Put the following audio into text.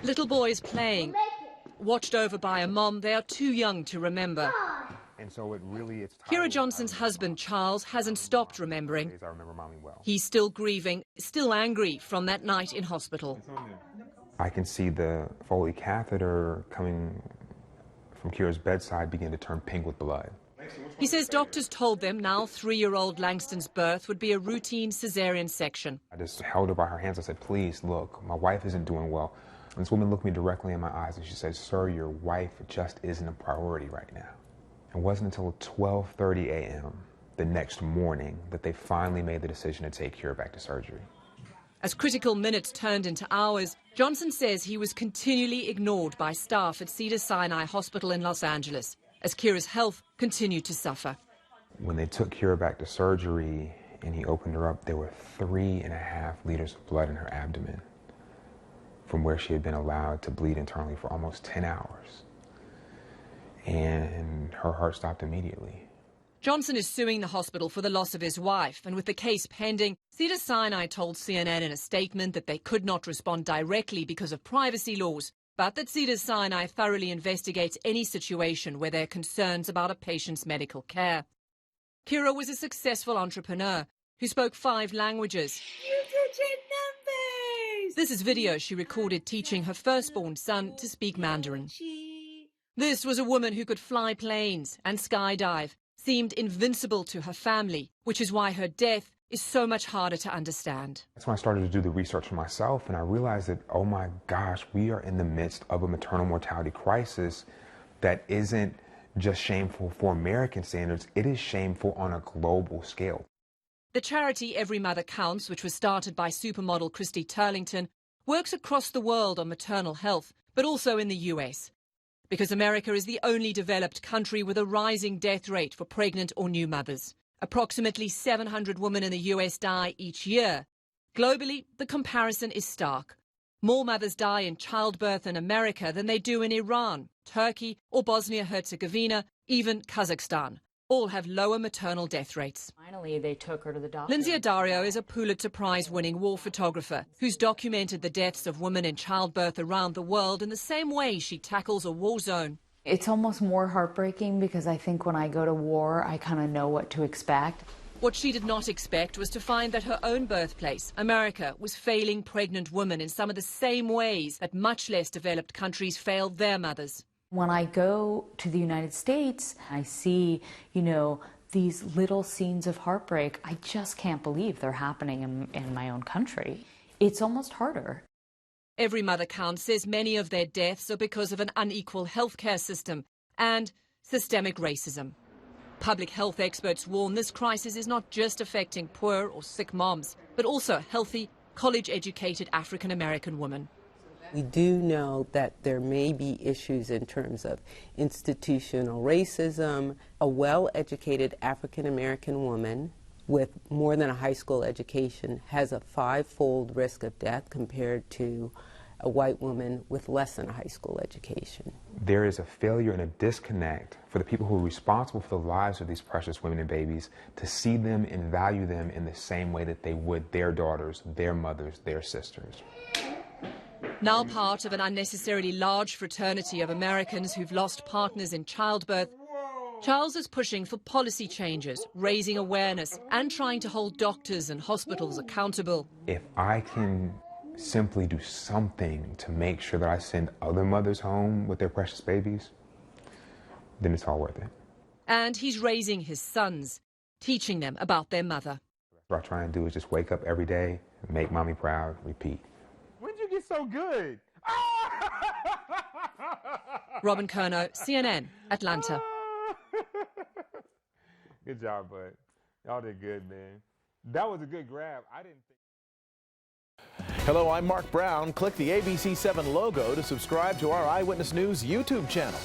Little boys playing, watched over by a mom they are too young to remember. And so it's Kira Johnson's husband, Charles, hasn't stopped remembering. I remember Mommy well. He's still grieving, still angry from that night in hospital. I can see the Foley catheter coming from Kira's bedside begin to turn pink with blood. He says doctors told them now 3-year-old Langston's birth would be a routine cesarean section. I just held her by her hands. I said, please, look, my wife isn't doing well. And this woman looked me directly in my eyes and she said, sir, your wife just isn't a priority right now. It wasn't until 12:30 a.m. the next morning that they finally made the decision to take Kira back to surgery. As critical minutes turned into hours, Johnson says he was continually ignored by staff at Cedars-Sinai Hospital in Los Angeles as Kira's health continued to suffer. When they took Kira back to surgery and he opened her up, there were 3.5 liters of blood in her abdomen from where she had been allowed to bleed internally for almost 10 hours. And her heart stopped immediately. Johnson is suing the hospital for the loss of his wife, and with the case pending, Cedars-Sinai told CNN in a statement that they could not respond directly because of privacy laws, but that Cedars-Sinai thoroughly investigates any situation where there are concerns about a patient's medical care. Kira was a successful entrepreneur who spoke 5 languages. This is video she recorded teaching her firstborn son to speak Mandarin. This was a woman who could fly planes and skydive, seemed invincible to her family, which is why her death is so much harder to understand. That's when I started to do the research for myself, and I realized that, oh my gosh, we are in the midst of a maternal mortality crisis that isn't just shameful for American standards, it is shameful on a global scale. The charity Every Mother Counts, which was started by supermodel Christy Turlington, works across the world on maternal health, but also in the US. Because America is the only developed country with a rising death rate for pregnant or new mothers. Approximately 700 women in the US die each year. Globally, the comparison is stark. More mothers die in childbirth in America than they do in Iran, Turkey or Bosnia-Herzegovina, even Kazakhstan. All have lower maternal death rates. Finally, they took her to the doctor. Lindsay Adario is a Pulitzer Prize-winning war photographer who's documented the deaths of women in childbirth around the world in the same way she tackles a war zone. It's almost more heartbreaking because I think when I go to war, I kind of know what to expect. What she did not expect was to find that her own birthplace, America, was failing pregnant women in some of the same ways that much less developed countries failed their mothers. When I go to the United States, I see, these little scenes of heartbreak. I just can't believe they're happening in my own country. It's almost harder. Every Mother Counts says many of their deaths are because of an unequal healthcare system and systemic racism. Public health experts warn this crisis is not just affecting poor or sick moms, but also healthy, college-educated African-American women. We do know that there may be issues in terms of institutional racism. A well-educated African-American woman with more than a high school education has a 5-fold risk of death compared to a white woman with less than a high school education. There is a failure and a disconnect for the people who are responsible for the lives of these precious women and babies to see them and value them in the same way that they would their daughters, their mothers, their sisters. Now part of an unnecessarily large fraternity of Americans who've lost partners in childbirth, Charles is pushing for policy changes, raising awareness and trying to hold doctors and hospitals accountable. If I can simply do something to make sure that I send other mothers home with their precious babies, then it's all worth it. And he's raising his sons, teaching them about their mother. What I try and do is just wake up every day, make mommy proud, repeat. When did you get so good? Robin Kerno, CNN, Atlanta. Good job, bud. Y'all did good, man. That was a good grab. I didn't think. Hello, I'm Mark Brown. Click the ABC7 logo to subscribe to our Eyewitness News YouTube channel.